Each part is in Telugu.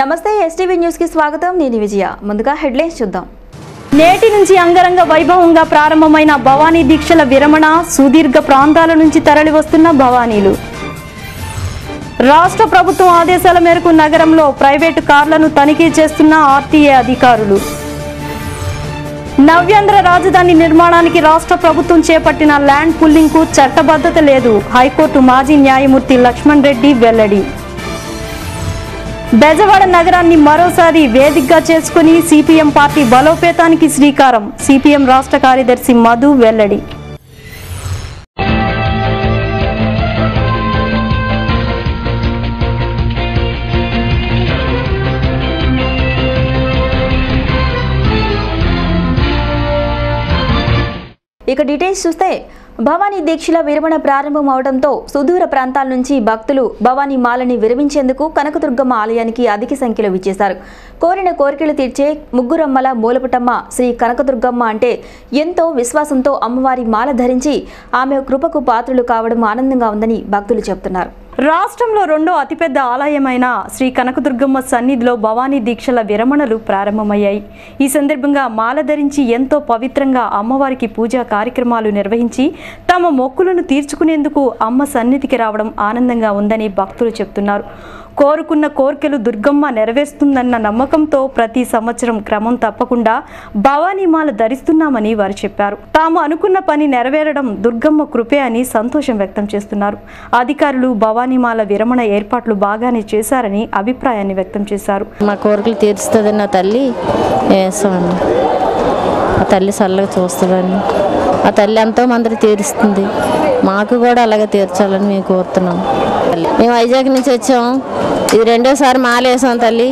నమస్తే ఎస్టీవీ న్యూస్ కి స్వాగతం. నేను విజయ. ముందుగా హెడ్లైన్స్ చూద్దాం. నేటి నుంచి అంగరంగ వైభవంగా ప్రారంభమైన భవానీ దీక్షల విరమణ. సుదీర్ఘ ప్రాంతాల నుంచి తరలివస్తున్న భవానీలు. రాష్ట్ర ప్రభుత్వం ఆదేశాల మేరకు నగరంలో ప్రైవేటు కార్లను తనిఖీ చేస్తున్న ఆర్టీఏ అధికారులు. నవ్యాంధ్ర రాజధాని నిర్మాణానికి రాష్ట్ర ప్రభుత్వం చేపట్టిన ల్యాండ్ పుల్లింగ్ కు చట్టబద్ధత లేదు. హైకోర్టు మాజీ న్యాయమూర్తి లక్ష్మణ్ రెడ్డి వెల్లడి. బెజవాడ నగరాన్ని మరోసారి వేదికగా చేసుకుని సిపిఎం పార్టీ బలోపేతానికి శ్రీకారం. సిపిఎం రాష్ట్ర కార్యదర్శి మధు వెల్లడి. ఇక డీటెయిల్స్ చూస్తే భవానీ దీక్షల విరమణ ప్రారంభం అవడంతో సుదూర ప్రాంతాల నుంచి భక్తులు భవానీ మాలని విరమించేందుకు కనకదుర్గమ్మ ఆలయానికి అధిక సంఖ్యలో విచ్చేశారు. కోరిన కోరికలు తీర్చే ముగ్గురమ్మల మూలపుటమ్మ శ్రీ కనకదుర్గమ్మ అంటే ఎంతో విశ్వాసంతో అమ్మవారి మాల ధరించి ఆమె కృపకు పాత్రలు కావడం ఆనందంగా ఉందని భక్తులు చెబుతున్నారు. రాష్ట్రంలో రెండో అతిపెద్ద ఆలయమైన శ్రీ కనకదుర్గమ్మ సన్నిధిలో భవానీ దీక్షల విరమణలు ప్రారంభమయ్యాయి. ఈ సందర్భంగా మాల ధరించి ఎంతో పవిత్రంగా అమ్మవారికి పూజా కార్యక్రమాలు నిర్వహించి తమ మొక్కులను తీర్చుకునేందుకు అమ్మ సన్నిధికి రావడం ఆనందంగా ఉందని భక్తులు చెబుతున్నారు. కోరుకున్న కోరికలు దుర్గమ్మ నెరవేరుస్తుందన్న నమ్మకంతో ప్రతి సంవత్సరం క్రమం తప్పకుండా భవానీమాల ధరిస్తున్నామని వారు చెప్పారు. తాము అనుకున్న పని నెరవేరడం దుర్గమ్మ కృపే అని సంతోషం వ్యక్తం చేస్తున్నారు. అధికారులు భవానీమాల విరమణ ఏర్పాట్లు బాగానే చేశారని అభిప్రాయాన్ని వ్యక్తం చేశారు. మా కోరికలు తీరుస్తుందని నా తల్లి వేసామండి. ఆ తల్లి చల్లగా చూస్తుందని ఆ తల్లి ఎంతో మందిని తీరుస్తుంది. మాకు కూడా అలాగే తీర్చాలని మేము కోరుతున్నాం. మేము వైజాగ్ నుంచి వచ్చాము. ఇది రెండోసారి మాలేసాం. తల్లి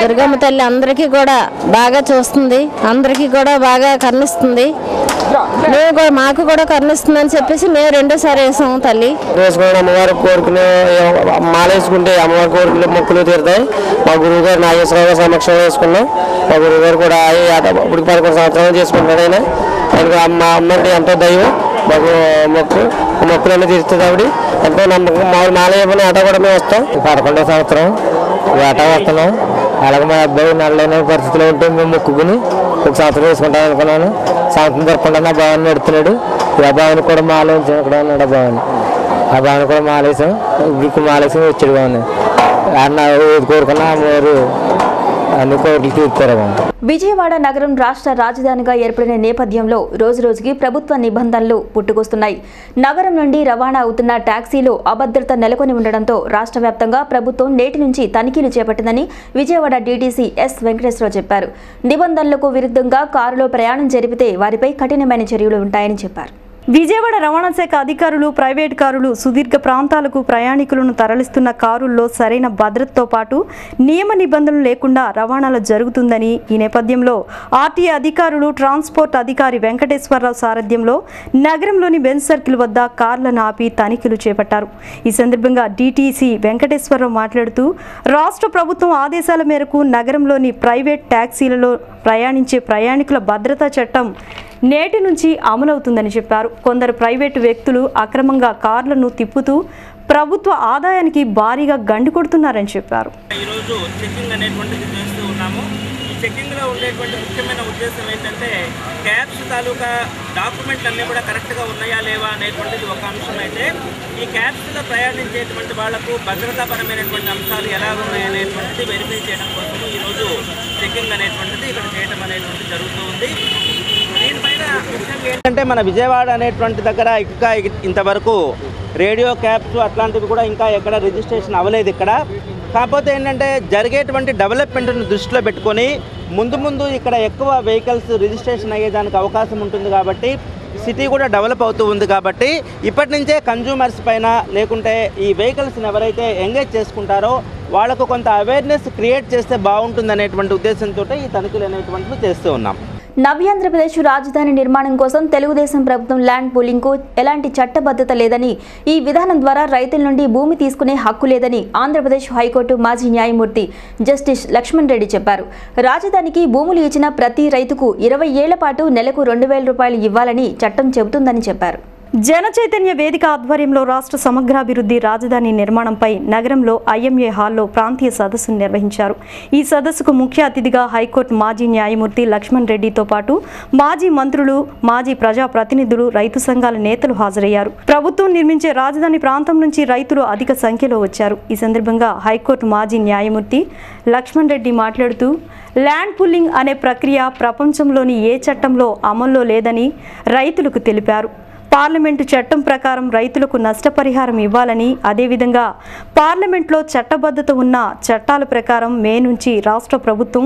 దుర్గమ్మ తల్లి అందరికీ కూడా బాగా చూస్తుంది, అందరికీ కూడా బాగా కరుణిస్తుంది. మేము కూడా మాకు కూడా కరుణిస్తుందని చెప్పేసి మేము రెండోసారి వేసాము. తల్లి వేసుకుని అమ్మవారి కోరికలు మాలేసుకుంటే అమ్మవారి కోరికలు మొక్కులు తీరుతాయి. మా గురువు గారు నాగేశ్వరరావు సమక్షంలో వేసుకున్నాం. మా గురువు గారు కూడా ఇప్పుడు 11 సంవత్సరాలు చేసుకుంటాడు. ఆయనకు మా అమ్మ అంటే ఎంతో దైవం. మాకు మొక్కులన్నీ తీరుస్తుంది. ఆవిడ ఎంతో నమ్మకం. మామూలు మాల అయిపోయిన ఆట కూడా మేము వస్తాం. 11వ సంవత్సరం ఆట వస్తున్నాం. అలాగే మా అబ్బాయి నల్లైన పరిస్థితిలో ఉంటే మేము మొక్కుకుని 1 సంవత్సరం వేసుకుంటాం అనుకున్నాను. సంవత్సరం తప్పకుండా నా భావాన్ని నడుతున్నాడు. ఆ భావాన్ని కూడా మాల ఉంచాం. ఇక్కడ ఉన్నాడు ఆ భావాన్ని. ఆ భావాన్ని కూడా మాలేసాం. ఇప్పుడు మాలేసాం వచ్చాడు బాగుంది. అన్న కోరుకున్నా అమ్మవారు అన్ని కోరికలు తీర్చారు. విజయవాడ నగరం రాష్ట్ర రాజధానిగా ఏర్పడిన నేపథ్యంలో రోజురోజుకి ప్రభుత్వ నిబంధనలు పుట్టుకొస్తున్నాయి. నగరం నుండి రవాణా అవుతున్న టాక్సీలో అభద్రత నెలకొని ఉండడంతో రాష్ట్ర వ్యాప్తంగా ప్రభుత్వం నేటి నుంచి తనిఖీలు చేపట్టిందని విజయవాడ డీటీసీ ఎస్ వెంకటేశ్వరరావు చెప్పారు. నిబంధనలకు విరుద్ధంగా కారులో ప్రయాణం జరిపితే వారిపై కఠినమైన చర్యలు ఉంటాయని చెప్పారు. విజయవాడ రవాణా శాఖ అధికారులు ప్రైవేట్ కారులు సుదీర్ఘ ప్రాంతాలకు ప్రయాణికులను తరలిస్తున్న కారుల్లో సరైన భద్రతతో పాటు నియమ నిబంధనలు లేకుండా రవాణాలు జరుగుతుందని, ఈ నేపథ్యంలో ఆర్టీఏ అధికారులు ట్రాన్స్పోర్ట్ అధికారి వెంకటేశ్వరరావు సారథ్యంలో నగరంలోని బెంజ్ సర్కిల్ వద్ద కార్లను ఆపి తనిఖీలు చేపట్టారు. ఈ సందర్భంగా డీటీసీ వెంకటేశ్వరరావు మాట్లాడుతూ రాష్ట్ర ప్రభుత్వం ఆదేశాల మేరకు నగరంలోని ప్రైవేట్ ట్యాక్సీలలో ప్రయాణించే ప్రయాణికుల భద్రతా చట్టం నేటి నుంచి అమలవుతుందని చెప్పారు. కొందరు ప్రైవేటు వ్యక్తులు అక్రమంగా కార్లను తిప్పుతూ ప్రభుత్వ ఆదాయానికి భారీగా గండి కొడుతున్నారని చెప్పారు. ఈరోజు చెకింగ్ అనేటువంటిది చేస్తూ ఉన్నాము. ఈ చెకింగ్లో ఉండేటువంటి ముఖ్యమైన ఉద్దేశం ఏంటంటే క్యాబ్స్ తాలూకా డాక్యుమెంట్లు అన్నీ కూడా కరెక్ట్గా ఉన్నాయా లేవా అనేటువంటిది ఒక అంశం అయితే, ఈ క్యాబ్స్లో ప్రయాణించేటువంటి వాళ్లకు భద్రతాపరమైనటువంటి అంశాలు ఎలా ఉన్నాయనేటువంటిది వెరిఫై చేయడం కోసం ఈరోజు చెకింగ్ అనేటువంటిది ఇక్కడ చేయడం అనేటువంటిది జరుగుతూ ఉంది. దీనిపైన ముఖ్యంగా ఏంటంటే మన విజయవాడ అనేటువంటి దగ్గర ఇంకా ఇంతవరకు రేడియో క్యాబ్స్ అట్లాంటివి కూడా ఇంకా ఎక్కడ రిజిస్ట్రేషన్ అవ్వలేదు ఇక్కడ. కాకపోతే ఏంటంటే జరిగేటువంటి డెవలప్మెంట్ను దృష్టిలో పెట్టుకొని ముందు ఇక్కడ ఎక్కువ వెహికల్స్ రిజిస్ట్రేషన్ అయ్యేదానికి అవకాశం ఉంటుంది. కాబట్టి సిటీ కూడా డెవలప్ అవుతూ ఉంది. కాబట్టి ఇప్పటి నుంచే కన్జ్యూమర్స్ పైన లేకుంటే ఈ వెహికల్స్ని ఎవరైతే ఎంగేజ్ చేసుకుంటారో వాళ్ళకు కొంత అవేర్నెస్ క్రియేట్ చేస్తే బాగుంటుంది అనేటువంటి ఉద్దేశంతో ఈ తనిఖీలు అనేటువంటివి చేస్తూ ఉన్నాం. నవ్యాంధ్రప్రదేశ్ రాజధాని నిర్మాణం కోసం తెలుగుదేశం ప్రభుత్వం ల్యాండ్ పూలింగ్ కు ఎలాంటి చట్టబద్ధత లేదని, ఈ విధానం ద్వారా రైతుల నుండి భూమి తీసుకునే హక్కు లేదని ఆంధ్రప్రదేశ్ హైకోర్టు మాజీ న్యాయమూర్తి జస్టిస్ లక్ష్మణ్ రెడ్డి చెప్పారు. రాజధానికి భూములు ఇచ్చిన ప్రతి రైతుకు 20 ఏళ్ల పాటు నెలకు 2,000 రూపాయలు ఇవ్వాలని చట్టం చెబుతుందని చెప్పారు. జన చైతన్య వేదిక ఆధ్వర్యంలో రాష్ట్ర సమగ్రాభివృద్ధి రాజధాని నిర్మాణంపై నగరంలో ఐఎంఏ హాల్లో ప్రాంతీయ సదస్సును నిర్వహించారు. ఈ సదస్సుకు ముఖ్య అతిథిగా హైకోర్టు మాజీ న్యాయమూర్తి లక్ష్మణ్ రెడ్డితో పాటు మాజీ మంత్రులు, మాజీ ప్రజాప్రతినిధులు, రైతు సంఘాల నేతలు హాజరయ్యారు. ప్రభుత్వం నిర్మించే రాజధాని ప్రాంతం నుంచి రైతులు అధిక సంఖ్యలో వచ్చారు. ఈ సందర్భంగా హైకోర్టు మాజీ న్యాయమూర్తి లక్ష్మణ్ రెడ్డి మాట్లాడుతూ ల్యాండ్ పుల్లింగ్ అనే ప్రక్రియ ప్రపంచంలోని ఏ చట్టంలో అమల్లో లేదని రైతులకు తెలిపారు. పార్లమెంటు చట్టం ప్రకారం రైతులకు నష్టపరిహారం ఇవ్వాలని, అదేవిధంగా పార్లమెంట్లో చట్టబద్ధత ఉన్న చట్టాల ప్రకారం మే నుంచి రాష్ట్ర ప్రభుత్వం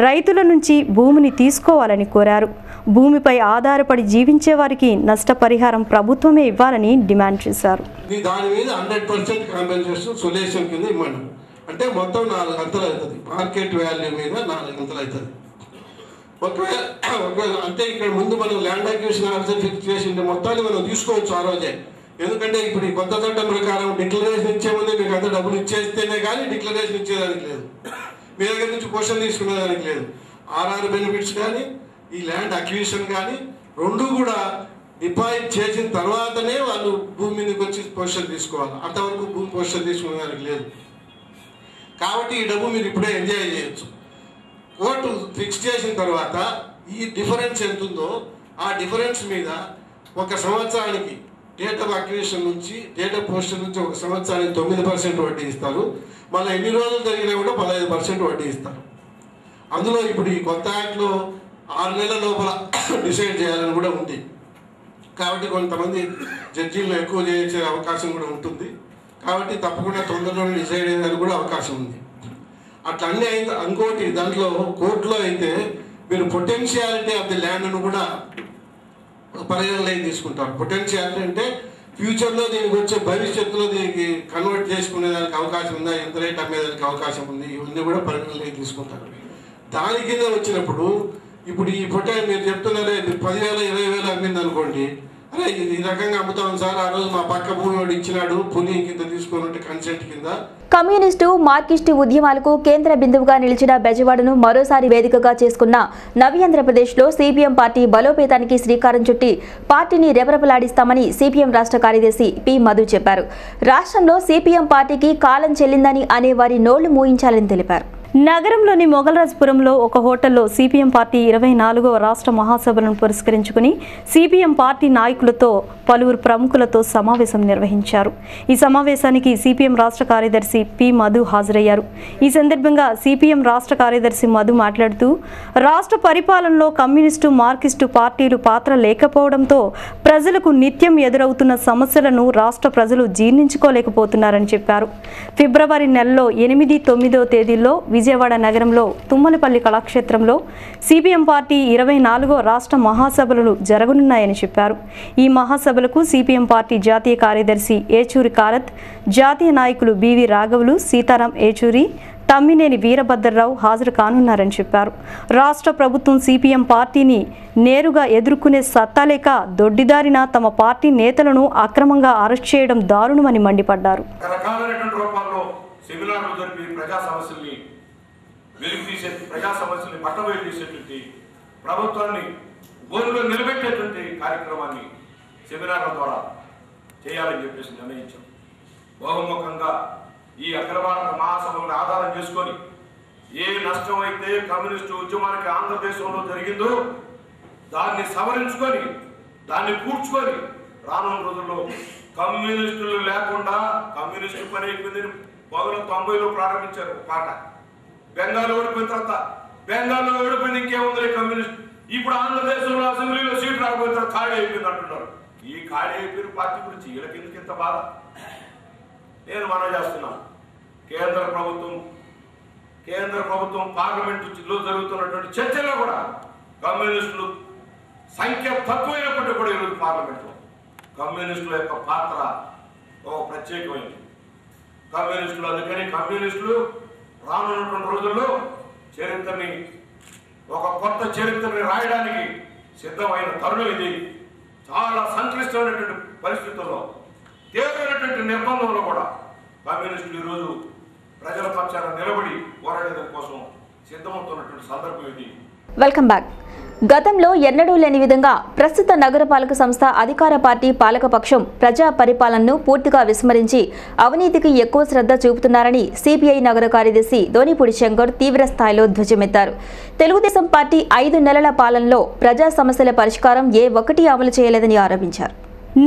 రైతుల నుంచి భూమిని తీసుకోవాలని కోరారు. భూమిపై ఆధారపడి జీవించే వారికి నష్టపరిహారం ప్రభుత్వమే ఇవ్వాలని డిమాండ్ చేశారు. దాని మీద 100% కాంపెన్సేషన్ సొల్యూషన్ కింద ఇవ్వండి. అంటే మొత్తం 4 గంటలు అవుతుంది. మార్కెట్ వాల్యూ మీద 4 గంటలు అవుతుంది. ఒకవేళ అంటే ఇక్కడ ముందు మనం ల్యాండ్ అక్విజిషన్ ఆఫీసర్ ఫిక్స్ చేసిండే మొత్తాన్ని మనం తీసుకోవచ్చు ఆ రోజే. ఎందుకంటే ఇప్పుడు ఈ కొత్త చట్టం ప్రకారం డిక్లరేషన్ ఇచ్చే ముందే మీకు అంత డబ్బులు ఇచ్చేస్తేనే కానీ డిక్లరేషన్ ఇచ్చేదానికి లేదు, మీ దగ్గర నుంచి క్వశ్చన్ తీసుకునేదానికి లేదు. ఆర్ఆర్ బెనిఫిట్స్ కానీ ఈ ల్యాండ్ అక్విజిషన్ కానీ రెండు కూడా డిపాజిట్ చేసిన తర్వాతనే వాళ్ళు భూమి మీదకి వచ్చి పొజిషన్ తీసుకోవాలి. అంతవరకు భూమి పొజిషన్ తీసుకునేదానికి లేదు. కాబట్టి ఈ డబ్బు మీరు ఇప్పుడే ఎంజాయ్ చేయొచ్చు. కోర్టు ఫిక్స్ చేసిన తర్వాత ఈ డిఫరెన్స్ ఎంత ఉందో ఆ డిఫరెన్స్ మీద 1 సంవత్సరానికి డేట్ ఆఫ్ అక్విజిషన్ నుంచి డేట్ ఆఫ్ పొజిషన్ నుంచి 1 సంవత్సరానికి 9% వడ్డీ ఇస్తారు. మళ్ళీ ఎన్ని రోజులు జరిగినా కూడా 15% వడ్డీ ఇస్తారు. అందులో ఇప్పుడు ఈ కొత్త యాక్ట్లో 6 నెలల లోపల డిసైడ్ చేయాలని కూడా ఉంది. కాబట్టి కొంతమంది జడ్జీలను ఎక్కువ చేసే అవకాశం కూడా ఉంటుంది. కాబట్టి తప్పకుండా తొందరలోనే డిసైడ్ అయ్యేదానికి కూడా అవకాశం ఉంది. అట్లా అన్నీ అయితే ఇంకోటి దాంట్లో కోర్టులో అయితే మీరు పొటెన్షియాలిటీ ఆఫ్ ది ల్యాండ్ను కూడా పరిగణలోకి తీసుకుంటారు. పొటెన్షియాలిటీ అంటే ఫ్యూచర్లో దీనికి వచ్చే భవిష్యత్తులో దీనికి కన్వర్ట్ చేసుకునేదానికి అవకాశం ఉందా, ఎంత రేట్ అమ్మేదానికి అవకాశం ఉంది, ఇవన్నీ కూడా పరిగణలోకి తీసుకుంటారు. దాని కింద వచ్చినప్పుడు ఇప్పుడు ఈ మీరు చెప్తున్నారే 10,000 20,000 అమ్మింది అనుకోండి, అరే ఇది ఈ రకంగా అమ్ముతాం సార్, ఆ రోజు మా పక్క భూమి వాడు ఇచ్చినాడు పులి కింద తీసుకున్నట్టు కన్సెంట్ కింద. కమ్యూనిస్టు, మార్కిస్టు ఉద్యమాలకు కేంద్ర బిందువుగా నిలిచిన బెజవాడను మరోసారి వేదికగా చేసుకున్న నవి ఆంధ్రప్రదేశ్లో సిపిఎం పార్టీ బలోపేతానికి శ్రీకారం చుట్టి పార్టీని రెపరెపలాడిస్తామని సిపిఎం రాష్ట్ర కార్యదర్శి పి మధు చెప్పారు. రాష్ట్రంలో సిపిఎం పార్టీకి కాలం చెల్లిందని అనేవారి నోళ్లు మూయించాలని తెలిపారు. నగరంలోని మొగల్రాజ్పురంలో ఒక హోటల్లో సిపిఎం పార్టీ 24వ రాష్ట్ర మహాసభలను పురస్కరించుకుని సిపిఎం పార్టీ నాయకులతో పలువురు ప్రముఖులతో సమావేశం నిర్వహించారు. ఈ సమావేశానికి సిపిఎం రాష్ట్ర కార్యదర్శి పి మధు హాజరయ్యారు. ఈ సందర్భంగా సిపిఎం రాష్ట్ర కార్యదర్శి మధు మాట్లాడుతూ రాష్ట్ర పరిపాలనలో కమ్యూనిస్టు, మార్కిస్టు పార్టీలు పాత్ర లేకపోవడంతో ప్రజలకు నిత్యం ఎదురవుతున్న సమస్యలను రాష్ట్ర ప్రజలు జీర్ణించుకోలేకపోతున్నారని చెప్పారు. ఫిబ్రవరి నెలలో 8, 9వ తేదీల్లో విజయవాడ నగరంలో తుమ్మలపల్లి కళాక్షేత్రంలో సిపిఎం పార్టీ 24వ రాష్ట్ర మహాసభలు జరగనున్నాయని చెప్పారు. ఈ మహాసభలకు సిపిఎం పార్టీ జాతీయ కార్యదర్శి ఏచూరి కారత్, జాతీయ నాయకులు బివి రాఘవులు, సీతారాం ఏచూరి, తమ్మినేని వీరభద్రరావు హాజరు కానున్నారని చెప్పారు. రాష్ట్ర ప్రభుత్వం సిపిఎం పార్టీని నేరుగా ఎదుర్కొనే సత్తా లేక దొడ్డిదారిన తమ పార్టీ నేతలను అక్రమంగా అరెస్ట్ చేయడం దారుణమని మండిపడ్డారు. ప్రజా సమస్యల్ని పట్టబయలు తీసేటువంటి ప్రభుత్వాన్ని బోరులో నిలబెట్టేటువంటి కార్యక్రమాన్ని సెమినార్ల ద్వారా చేయాలని చెప్పేసి నిర్ణయించాం. బహుముఖంగా ఈ అఖిల భారత మహాసభలను ఆధారం చేసుకొని ఏ నష్టం అయితే కమ్యూనిస్టు ఉద్యమానికి ఆంధ్రదేశంలో జరిగిందో దాన్ని సవరించుకొని దాన్ని పూడ్చుకొని రానున్న రోజుల్లో కమ్యూనిస్టులు లేకుండా కమ్యూనిస్టు పని అయిపోయింది. 1990లో ప్రారంభించారు పాట. బెంగాల్లో ఓడిపోయిన తర్వాత బెంగాల్లో ఓడిపోయింది, ఇంకేముంది కమ్యూనిస్ట్. ఇప్పుడు ఆంధ్రదేశంలో అసెంబ్లీలో సీట్ రాకపోయిన తర్వాత ఖాళీ అయిపోయింది అంటున్నారు. ఈ ఖాళీ అయిపోయిన పార్టీ గురించి వీళ్ళకి ఎందుకు ఇంత బాధ? నేను మనం చేస్తున్నాను. కేంద్ర ప్రభుత్వం పార్లమెంటులో జరుగుతున్నటువంటి చర్చలో కూడా కమ్యూనిస్టులు సంఖ్య తక్కువైనప్పటికీ కూడా ఈరోజు పార్లమెంట్లో కమ్యూనిస్టుల యొక్క పాత్ర ప్రత్యేకమైంది. అందుకని కమ్యూనిస్టులు రానున్నటువంటి రోజుల్లో చరిత్రని ఒక కొత్త చరిత్రని రాయడానికి సిద్ధమైన తరుణం ఇది. చాలా సంక్లిష్టమైనటువంటి పరిస్థితుల్లో, తీవ్రమైనటువంటి నిర్బంధంలో కూడా కమ్యూనిస్టులు ఈరోజు ప్రజల పక్షాన నిలబడి పోరాడడం కోసం సిద్ధమవుతున్నటువంటి సందర్భం ఇది. Welcome back. గతంలో ఎన్నడూ లేని విధంగా ప్రస్తుత నగరపాలక సంస్థ అధికార పార్టీ పాలకపక్షం ప్రజా పరిపాలనను పూర్తిగా విస్మరించి అవినీతికి ఎక్కువ శ్రద్ధ చూపుతున్నారని సిపిఐ నగర కార్యదర్శి దోనిపూడి శంకర్ తీవ్ర స్థాయిలో ధ్వజమెత్తారు. తెలుగుదేశం పార్టీ 5 నెలల పాలనలో ప్రజా సమస్యల పరిష్కారం ఏ ఒక్కటి అమలు చేయలేదని ఆరోపించారు.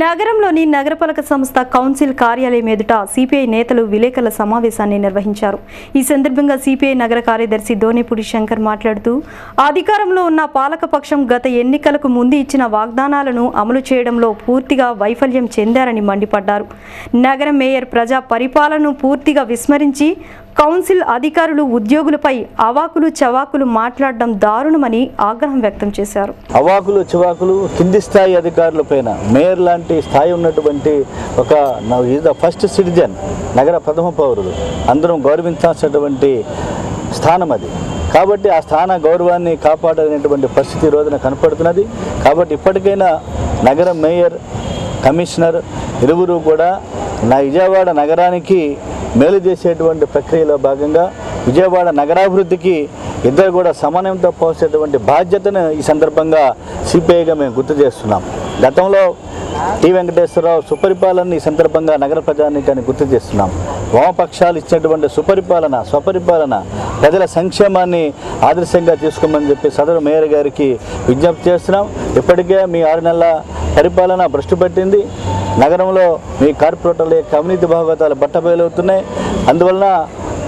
నగరంలోని నగరపాలక సంస్థ కౌన్సిల్ కార్యాలయం ఎదుట సిపిఐ నేతలు విలేకరుల సమావేశాన్ని నిర్వహించారు. ఈ సందర్భంగా సిపిఐ నగర కార్యదర్శి దోనిపూడి శంకర్ మాట్లాడుతూ అధికారంలో ఉన్న పాలకపక్షం గత ఎన్నికలకు ముందు ఇచ్చిన వాగ్దానాలను అమలు చేయడంలో పూర్తిగా వైఫల్యం చెందారని మండిపడ్డారు. నగర మేయర్ ప్రజా పరిపాలనను పూర్తిగా విస్మరించి కౌన్సిల్ అధికారులు ఉద్యోగులపై అవాకులు చవాకులు మాట్లాడడం దారుణమని ఆగ్రహం వ్యక్తం చేశారు. అవాకులు చవాకులు కింది స్థాయి అధికారుల పైన మేయర్ లాంటి స్థాయి ఉన్నటువంటి ఒక ఫస్ట్ సిటిజన్ నగర ప్రథమ పౌరులు అందరం గౌరవించాల్సినటువంటి స్థానం అది. కాబట్టి ఆ స్థాన గౌరవాన్ని కాపాడనేటువంటి పరిస్థితి ఈ రోజున కనపడుతున్నది. కాబట్టి ఇప్పటికైనా నగర మేయర్ కమిషనర్ ఇరువురు కూడా విజయవాడ నగరానికి మేలు చేసేటువంటి ప్రక్రియలో భాగంగా విజయవాడ నగరాభివృద్ధికి ఇద్దరు కూడా సమన్వయంతో పోసేటువంటి బాధ్యతను ఈ సందర్భంగా సిపిఐగా మేము గుర్తు చేస్తున్నాం. గతంలో టి వెంకటేశ్వరరావు సుపరిపాలన ఈ సందర్భంగా నగర ప్రజానీకాన్ని గుర్తు చేస్తున్నాం. వామపక్షాలు ఇచ్చినటువంటి స్వపరిపాలన ప్రజల సంక్షేమాన్ని ఆదర్శంగా తీసుకోమని చెప్పి సదరు మేయర్ గారికి విజ్ఞప్తి చేస్తున్నాం. ఇప్పటికే మీ 6 నెలల పరిపాలన భ్రష్టు పట్టింది. నగరంలో మీ కార్పొరేటర్ల యొక్క అవినీతి భాగవతాలు బట్టబయలవుతున్నాయి. అందువలన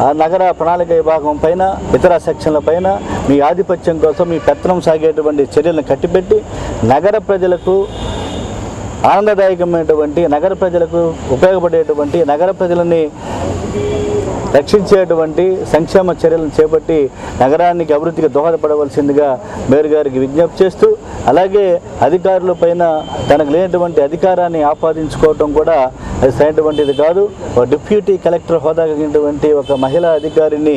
ఆ నగర ప్రణాళిక విభాగం పైన ఇతర సెక్షన్ల పైన మీ ఆధిపత్యం కోసం మీ పెత్తనం సాగేటువంటి చర్యలను కట్టిపెట్టి నగర ప్రజలకు ఆనందదాయకమైనటువంటి నగర ప్రజలకు ఉపయోగపడేటువంటి నగర ప్రజలని రక్షించేటువంటి సంక్షేమ చర్యలను చేపట్టి నగరానికి అభివృద్ధికి దోహదపడవలసిందిగా మేయర్ గారికి విజ్ఞప్తి చేస్తూ, అలాగే అధికారుల పైన తనకు లేనటువంటి అధికారాన్ని ఆపాదించుకోవటం కూడా అది సరైనటువంటిది కాదు. ఒక డిప్యూటీ కలెక్టర్ హోదా కలిగినటువంటి ఒక మహిళా అధికారిని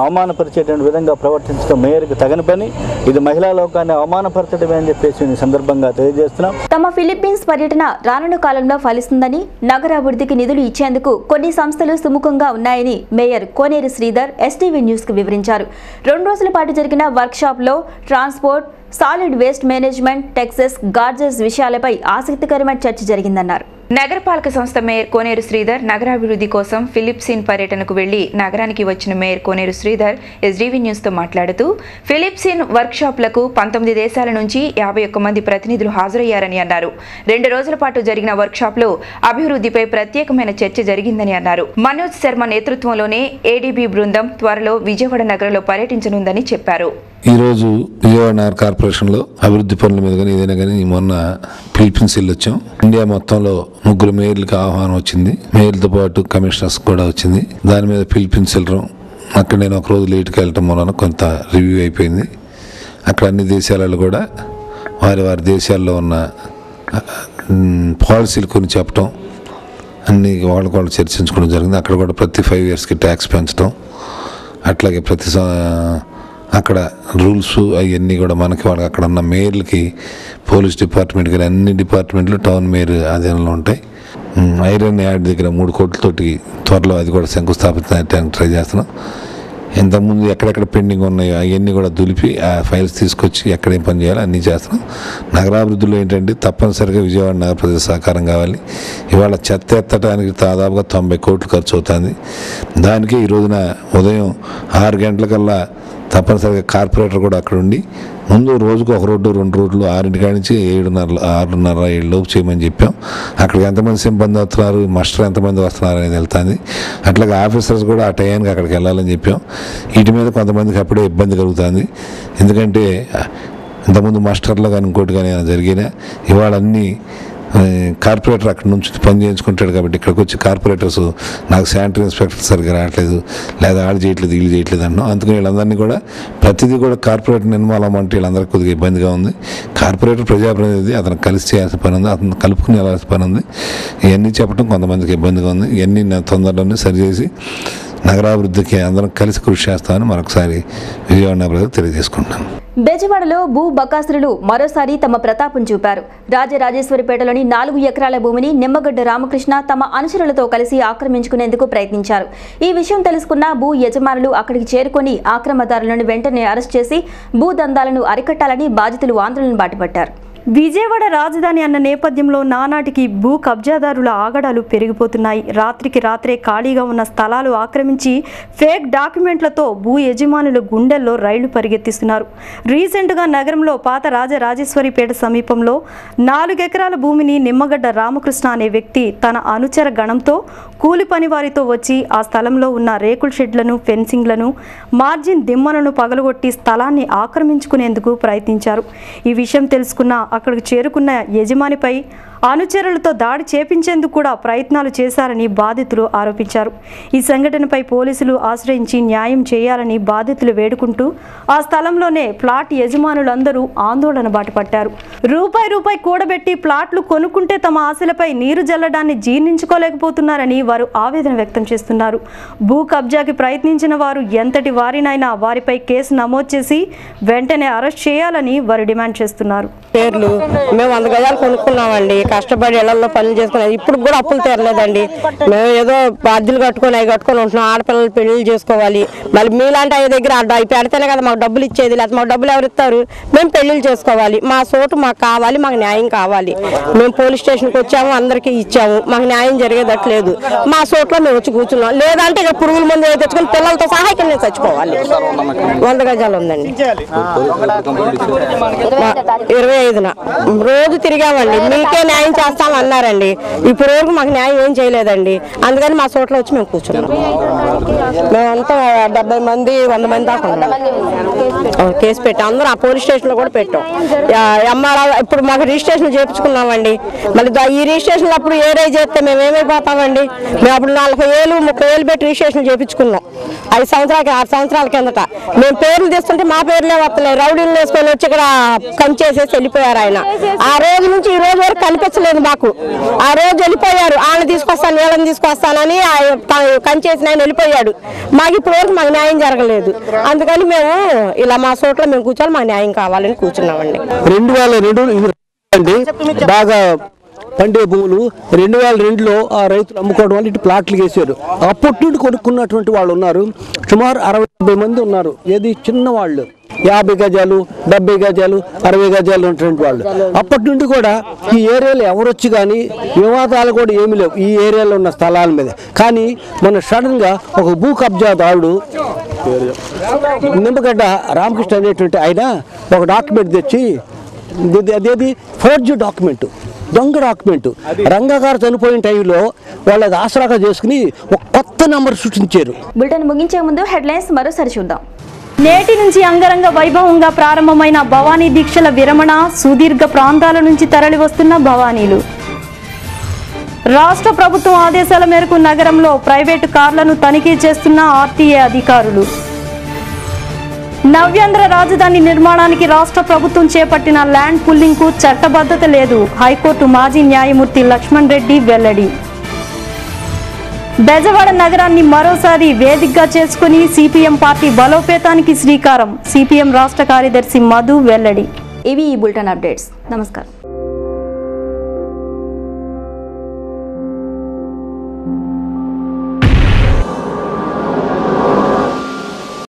అవమానపరిచేటువంటి విధంగా ప్రవర్తించడం మేయర్కి తగని పని. ఇది మహిళా లోకాన్ని అవమానపరచడమే అని చెప్పేసి ఈ సందర్భంగా తెలియజేస్తున్నాం. తమ ఫిలిప్పీన్స్ పర్యటన రానున్న కాలంలో ఫలిస్తుందని, నగరాభివృద్ధికి నిధులు ఇచ్చేందుకు కొన్ని సంస్థలు సుముఖంగా ఉన్నాయని mayor Koneru Sridhar STV news కు వివరించారు. 2 రోజుల పాటు జరిగిన వర్క్ షాప్ లో transport, solid waste management, Texas, Gorges విషయాలపై ఆసక్తికరమైన చర్చ జరిగిందన్నారు. నగరపాలక సంస్థ మేయర్ కోనేరు శ్రీధర్ నగరాభివృద్ధి కోసం ఫిలిప్సిన్ పర్యటనకు వెళ్లి నగరానికి వచ్చిన mayor Koneru Sridhar SDV news తో మాట్లాడుతూ ఫిలిప్సిన్ వర్క్ షాప్లకు 19 దేశాల నుంచి 51 మంది ప్రతినిధులు హాజరయ్యారని అన్నారు. 2 రోజుల పాటు జరిగిన వర్క్ షాప్ లో అభివృద్ధిపై ప్రత్యేకమైన చర్చ జరిగిందని అన్నారు. మనోజ్ శర్మ నేతృత్వంలోనే ఏడీబీ బృందం త్వరలో విజయవాడ నగరంలో పర్యటించనుందని చెప్పారు. ఈరోజు విజయవాడ నగర కార్పొరేషన్లో అభివృద్ధి పనుల మీద కానీ ఏదైనా కానీ మొన్న ఫిలిప్పీన్స్ వెళ్ళొచ్చాం. ఇండియా మొత్తంలో 3 మేయర్లకు ఆహ్వానం వచ్చింది. మేయర్లతో పాటు కమిషనర్స్ కూడా వచ్చింది. దాని మీద ఫిలిప్పీన్స్ వెళ్ళడం, అక్కడ నేను ఒక రోజు లేట్కి వెళ్ళటం వలన కొంత రివ్యూ అయిపోయింది. అక్కడ అన్ని దేశాలలో కూడా వారి దేశాల్లో ఉన్న పాలసీల గురించి చెప్పడం, అన్ని వాళ్ళు చర్చించుకోవడం జరిగింది. అక్కడ కూడా ప్రతి 5 yearsకి ట్యాక్స్ పెంచడం, అట్లాగే అక్కడ రూల్స్ అవన్నీ కూడా మనకి వాళ్ళకి అక్కడ ఉన్న మేయర్లకి పోలీస్ డిపార్ట్మెంట్ కానీ అన్ని డిపార్ట్మెంట్లు టౌన్ మేయర్ ఆధీనంలో ఉంటాయి. ఐరన్ యార్డ్ దగ్గర 3 కోట్లతోటి త్వరలో అది కూడా శంకుస్థాపన ట్రై చేస్తున్నాం. ఇంతకుముందు ఎక్కడెక్కడ పెండింగ్ ఉన్నాయో అవన్నీ కూడా దులిపి ఆ ఫైల్స్ తీసుకొచ్చి ఎక్కడేం పని చేయాలో అన్నీ చేస్తున్నాం. నగరాభివృద్ధిలో ఏంటంటే తప్పనిసరిగా విజయవాడ నగర ప్రజల సహకారం కావాలి. ఇవాళ చెత్త ఎత్తడానికి దాదాపుగా 90 కోట్లు ఖర్చు అవుతుంది. దానికి ఈ రోజున ఉదయం 6 గంటలకల్లా తప్పనిసరిగా కార్పొరేటర్ కూడా అక్కడ ఉండి ముందు రోజుకు 1 రోడ్డు 2 రోడ్లు 6 నుంచి 6:30 లోపు చేయమని చెప్పాం. అక్కడికి ఎంతమంది సిబ్బంది వస్తున్నారు, మాస్టర్ ఎంతమంది వస్తున్నారు అనేది వెళ్తుంది. అట్లాగే ఆఫీసర్స్ కూడా ఆ టైంకి అక్కడికి వెళ్ళాలని చెప్పాం. వీటి మీద కొంతమందికి అప్పుడే ఇబ్బంది కలుగుతుంది. ఎందుకంటే ఇంతకుముందు మాస్టర్లో కానీ ఇంకోటి కానీ జరిగినా ఇవాళ అన్నీ కార్పొరేటర్ అక్కడ నుంచి పని చేయించుకుంటాడు. కాబట్టి ఇక్కడికి వచ్చి కార్పొరేటర్స్ నాకు శానిటరీ ఇన్స్పెక్టర్ సరిగ్గా రావట్లేదు, లేదా ఆళ్ళు చేయట్లేదు వీళ్ళు చేయట్లేదు అంటున్నాం. అందుకని వీళ్ళందరినీ కూడా ప్రతిదీ కూడా కార్పొరేటర్ ఇన్వాల్వ్ అవ్వమంటే వీళ్ళందరికీ కొద్దిగా ఇబ్బందిగా ఉంది. కార్పొరేటర్ ప్రజాప్రతినిధి, అతను కలిసి చేయాల్సిన పని ఉంది, అతను కలుపుకుని వెళ్ళాల్సిన పని ఉంది. ఇవన్నీ చెప్పడం కొంతమందికి ఇబ్బందిగా ఉంది. ఇవన్నీ తొందరలోనే సరిచేసి నగరాభివృద్ధికి అందరం కలిసి కృషి చేస్తామని మరొకసారి విజయవాడ నగర తెలియజేసుకుంటున్నాను. బెజవాడలో భూ బకాసురులు మరోసారి తమ ప్రతాపం చూపారు. రాజరాజేశ్వరిపేటలోని 4 ఎకరాల భూమిని నిమ్మగడ్డ రామకృష్ణ తమ అనుచరులతో కలిసి ఆక్రమించుకునేందుకు ప్రయత్నించారు. ఈ విషయం తెలుసుకున్న భూ యజమానులు అక్కడికి చేరుకొని ఆక్రమణదారులను వెంటనే అరెస్ట్ చేసి భూదందాలను అరికట్టాలని బాధితులు ఆందోళన బాటపట్టారు. విజయవాడ రాజధాని అన్న నేపథ్యంలో నానాటికి భూ కబ్జాదారుల ఆగడాలు పెరిగిపోతున్నాయి. రాత్రికి రాత్రే ఖాళీగా ఉన్న స్థలాలు ఆక్రమించి ఫేక్ డాక్యుమెంట్లతో భూ యజమానుల గుండెల్లో రైళ్లు పరిగెత్తిస్తున్నారు. రీసెంట్గా నగరంలో పాత రాజరాజేశ్వరిపేట సమీపంలో 4 ఎకరాల భూమిని నిమ్మగడ్డ రామకృష్ణ అనే వ్యక్తి తన అనుచర గణంతో కూలి పని వారితో వచ్చి ఆ స్థలంలో ఉన్న రేకుల షెడ్లను, ఫెన్సింగ్లను, మార్జిన్ దిమ్మలను పగలగొట్టి స్థలాన్ని ఆక్రమించుకునేందుకు ప్రయత్నించారు. ఈ విషయం తెలుసుకున్న అక్కడికి చేరుకున్న యజమానిపై అనుచరులతో దాడి చేపించేందుకు కూడా ప్రయత్నాలు చేశారని బాధితులు ఆరోపించారు. ఈ సంఘటనపై పోలీసులు ఆశ్రయించి న్యాయం చేయాలని బాధితులు వేడుకుంటూ ఆ స్థలంలోనే ప్లాట్ యజమానులందరూ ఆందోళన బాటపట్టారు. రూపాయి కూడబెట్టి ప్లాట్లు కొనుక్కుంటే తమ ఆశలపై నీరు జల్లడాన్ని జీర్ణించుకోలేకపోతున్నారని వారు ఆవేదన వ్యక్తం చేస్తున్నారు. భూ కబ్జాకి ప్రయత్నించిన వారు ఎంతటి వారినైనా వారిపై కేసు నమోదు చేసి వెంటనే అరెస్ట్ చేయాలని వారు డిమాండ్ చేస్తున్నారు. పేర్లు మేము 100 గజాలు కొనుక్కున్నామండి. కష్టపడి ఇళ్లలో పనులు చేసుకున్నాం. ఇప్పుడు కూడా అప్పులు తీరలేదండి. మేము ఏదో బాధ్యులు కట్టుకొని ఉంటున్నాం. ఆడపిల్లలు పెళ్లి చేసుకోవాలి. మళ్ళీ మీలాంటి అయ్యే దగ్గర అవి పెడితేనే కదా మాకు డబ్బులు ఇచ్చేది. లేకపోతే మాకు డబ్బులు ఎవరు ఇస్తారు? మేము పెళ్లిళ్ళు చేసుకోవాలి. మా చోటు మాకు కావాలి. మాకు న్యాయం కావాలి. మేము పోలీస్ స్టేషన్కి వచ్చాము, అందరికీ ఇచ్చాము. మాకు న్యాయం జరిగేదట్లేదు. మా చోట్లో మేము వచ్చి కూర్చున్నాం. లేదంటే ఇక పురుగుల మందు తెచ్చుకొని పిల్లలతో సహా ఇక్కడ నేను చచ్చిపోవాలి. 100 గజాలు ఉందండి. 25న రోజు తిరిగామండి. మీకే న్యాయం చేస్తాం అన్నారండి. ఇప్పుడు వరకు మాకు న్యాయం ఏం చేయలేదండి. అందుకని మా చోట్ల వచ్చి మేము కూర్చున్నాం. మేమంతా 70 మంది 100 మంది దాకా ఉన్నాం. కేసు పెట్టాం. అందరూ ఆ పోలీస్ స్టేషన్లో కూడా పెట్టాం. ఇప్పుడు మాకు రిజిస్ట్రేషన్ చేయించుకున్నామండి. మళ్ళీ ఈ రిజిస్ట్రేషన్ అప్పుడు ఏరై చేస్తే మేము ఏమైపోతామండి? మేము అప్పుడు 40 ఏళ్ళు 30 ఏళ్ళు పెట్టి రిజిస్ట్రేషన్ చేయించుకున్నాం. 5 సంవత్సరాలకి 6 సంవత్సరాల కిందట మేము పేర్లు తీస్తుంటే మా పేర్లే వస్తున్నాయి. రౌడీలు వేసుకొని వచ్చి ఇక్కడ కంచేసేసి వెళ్ళిపోయారు ఆయన. ఆ రోజు నుంచి ఈ రోజు వరకు కనిపించలేదు మాకు. ఆ రోజు వెళ్ళిపోయారు. వాళ్ళని తీసుకొస్తాను, నీళ్ళని తీసుకొస్తానని కంచేసిన ఆయన వెళ్ళిపోయాడు. మాకు ఇప్పుడు వరకు మాకు న్యాయం జరగలేదు. అందుకని మేము ఇలా మా చోట్ల మేము కూర్చోవాలి. మాకు న్యాయం కావాలని కూర్చున్నామండి. 2002 బాగా పండే భూములు 2002లో ఆ రైతులు అమ్ముకోవడం వల్ల ఇటు ప్లాట్లు వేసారు. అప్పటి నుండి కొనుక్కున్నటువంటి వాళ్ళు ఉన్నారు. సుమారు 60-70 మంది ఉన్నారు. ఏది చిన్నవాళ్ళు 50 గజాలు 70 గజాలు 60 గజాలు ఉన్నటువంటి వాళ్ళు. అప్పటి నుండి కూడా ఈ ఏరియాలో ఎవరొచ్చి కానీ వివాదాలు కూడా ఏమీ లేవు ఈ ఏరియాలో ఉన్న స్థలాల మీద. కానీ మన సడన్గా ఒక భూ కబ్జాదారుడు నిమ్మగడ్డ రామకృష్ణ అనేటువంటి ఆయన ఒక డాక్యుమెంట్ తెచ్చి, అదేది ఫోర్జీ డాక్యుమెంట్, దొంగ డాక్యుమెంట్. రంగగారు చనిపోయిన టైంలో వాళ్ళది ఆసరాగా చేసుకుని ఒక కొత్త నంబర్ సృష్టించారు. బులెటిన్ ముగించే ముందు హెడ్లైన్స్ మరోసారి చూద్దాం. నేటి నుంచి అంగరంగ వైభవంగా ప్రారంభమైన భవానీ దీక్షల విరమణ. సుదీర్ఘ ప్రాంతాల నుంచి తరలి వస్తున్న భవానీలు. రాష్ట్ర ప్రభుత్వం ఆదేశాల మేరకు నగరంలో ప్రైవేటు కార్లను తనిఖీ చేస్తున్న ఆర్టీఏ అధికారులు. నవ్యాంధ్ర రాజధాని నిర్మాణానికి రాష్ట్ర ప్రభుత్వం చేపట్టిన ల్యాండ్ పుల్లింగ్ కు చట్టబద్ధత లేదు. హైకోర్టు మాజీ న్యాయమూర్తి లక్ష్మణ్ రెడ్డి వెల్లడి. బెజవాడ నగరాన్ని మరోసారి వేదికగా చేసుకుని సిపిఎం పార్టీ బలోపేతానికి శ్రీకారం. సిపిఎం రాష్ట్ర కార్యదర్శి మధు వెల్లడి. ఇవి ఈ బులెటిన్ అప్డేట్స్. నమస్కారం.